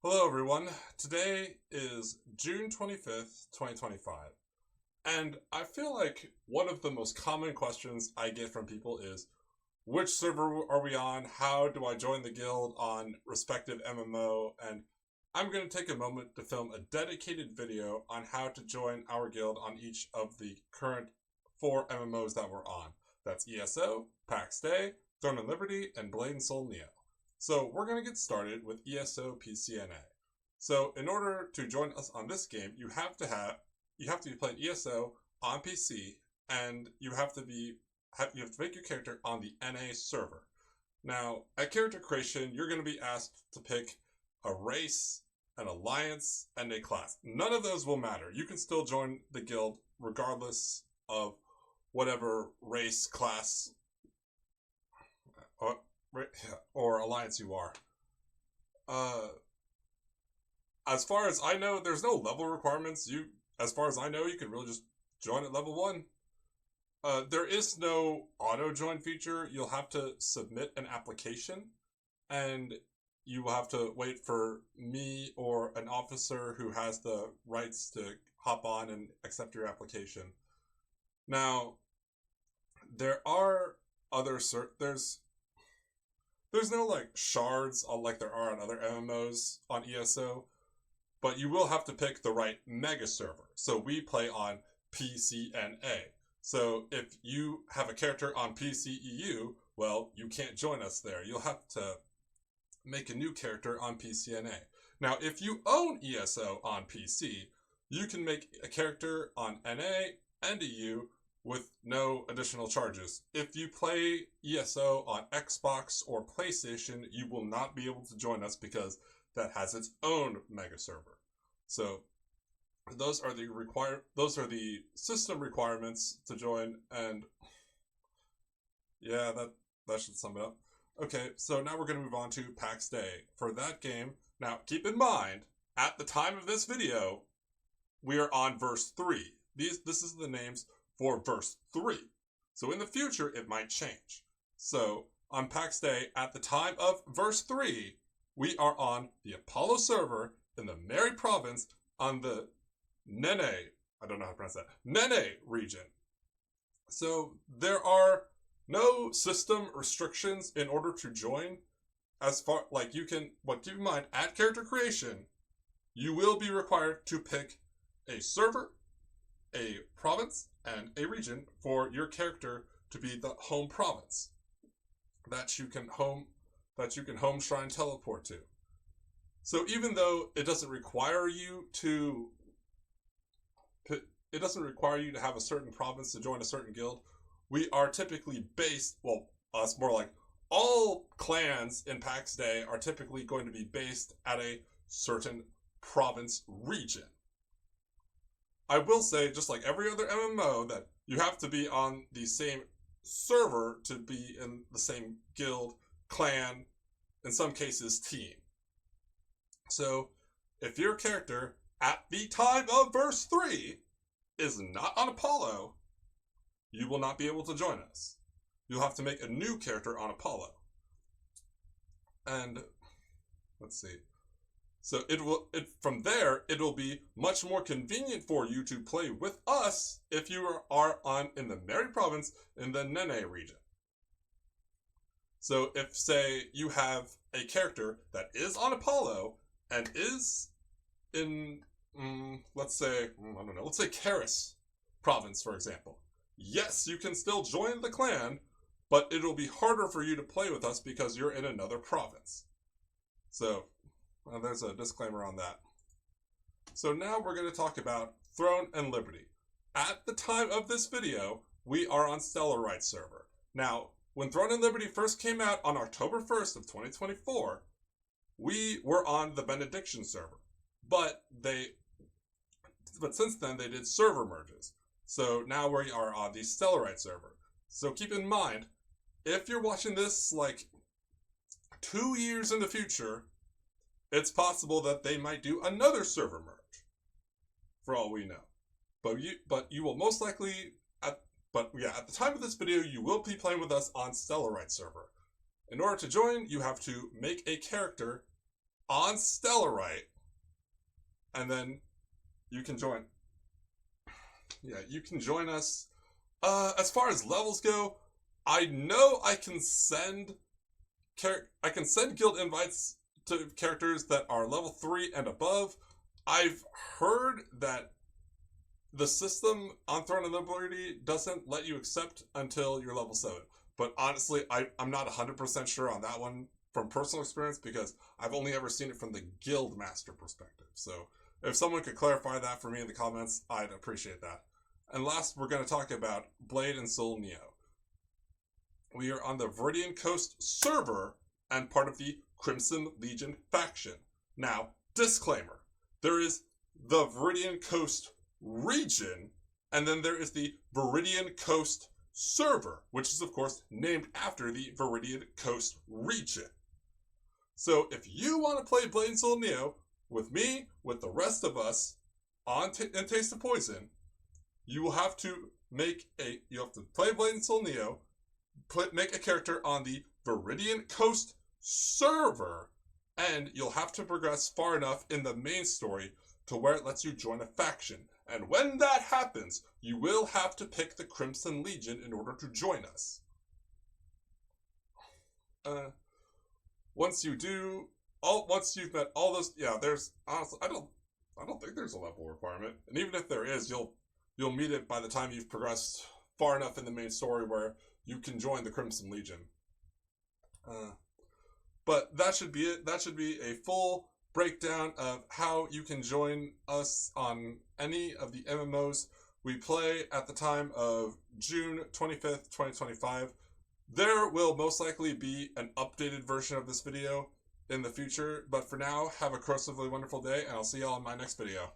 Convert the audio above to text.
Hello, everyone. Today is June 25th, 2025. And I feel like one of the most common questions I get from people is which server are we on? How do I join the guild on respective MMO? And I'm going to take a moment to film a dedicated video on how to join our guild on each of the current four MMOs that we're on. That's ESO, PAX Day, Throne and Liberty, and Blade and Soul Neo. So we're going to get started with ESO PCNA. So in order to join us on this game, you have to be playing ESO on PC, and you have to make your character on the NA server. Now, at character creation, you're going to be asked to pick a race, an alliance, and a class. None of those will matter. You can still join the guild regardless of whatever race, class, or, or alliance you are. Uh, as far as I know, there's no level requirements. As far as I know, you can really just join at level 1. There is no auto join feature. You'll have to submit an application, and you will have to wait for me or an officer who has the rights to hop on and accept your application. Now, there are other there's no like shards like there are on other MMOs on ESO, but you will have to pick the right mega server. So we play on PCNA. So if you have a character on PCEU, well, you can't join us there. You'll have to make a new character on PCNA. Now, if you own ESO on PC, you can make a character on NA and EU with no additional charges. If you play ESO on Xbox or PlayStation, you will not be able to join us because that has its own mega server. So those are the system requirements to join, and yeah, that should sum it up. Okay, so now we're going to move on to PAX Day. For that game, now keep in mind, at the time of this video, we are on verse 3. This is the names for verse 3. So in the future, it might change. So on PAX Day, at the time of verse 3, we are on the Apollo server in the Mary province on the Nene, I don't know how to pronounce that, Nene region. So there are no system restrictions in order to join. As far like you can, but keep in mind, at character creation, you will be required to pick a server, a province, and a region for your character to be the home province that you can home shrine teleport to. So even though it doesn't require you to have a certain province to join a certain guild, we are typically based, well, us more like all clans in PAX Day are typically going to be based at a certain province region. I will say, just like every other MMO, that you have to be on the same server to be in the same guild, clan, in some cases, team. So, if your character, at the time of verse 3, is not on Apollo, you will not be able to join us. You'll have to make a new character on Apollo. And, let's see. So from there, it will be much more convenient for you to play with us if you are in the Mary province in the Nene region. So if, say, you have a character that is on Apollo and is in, let's say Karis province, for example. Yes, you can still join the clan, but it'll be harder for you to play with us because you're in another province. So, there's a disclaimer on that. So now we're going to talk about Throne and Liberty. At the time of this video, we are on Stellarite server. Now, when Throne and Liberty first came out on October 1st of 2024, we were on the Benediction server. But since then, they did server merges. So now we are on the Stellarite server. So keep in mind, if you're watching this like 2 years in the future, it's possible that they might do another server merge, for all we know. But you will most likely, at the time of this video, you will be playing with us on Stellarite server. In order to join, you have to make a character on Stellarite, and then you can join. Yeah, you can join us. As far as levels go, I know I can send guild invites to characters that are level 3 and above. I've heard that the system on Throne of Liberty doesn't let you accept until you're level 7. But honestly, I'm not 100% sure on that one from personal experience because I've only ever seen it from the guild master perspective. So if someone could clarify that for me in the comments, I'd appreciate that. And last, we're going to talk about Blade and Soul Neo. We are on the Viridian Coast server and part of the Crimson Legion faction. Now, disclaimer, there is the Viridian Coast region, and then there is the Viridian Coast server, which is of course named after the Viridian Coast region. So if you want to play Blade and Soul Neo with me, with the rest of us on in Taste of Poison, you will have to play Blade and Soul Neo, make a character on the Viridian Coast server, and you'll have to progress far enough in the main story to where it lets you join a faction. And when that happens, you will have to pick the Crimson Legion in order to join us. Once you've met all those, yeah, there's honestly, I don't think there's a level requirement, and even if there is, you'll meet it by the time you've progressed far enough in the main story where you can join the Crimson Legion. But that should be it. That should be a full breakdown of how you can join us on any of the MMOs we play at the time of June 25th, 2025. There will most likely be an updated version of this video in the future, but for now, have a corrosively wonderful day, and I'll see y'all in my next video.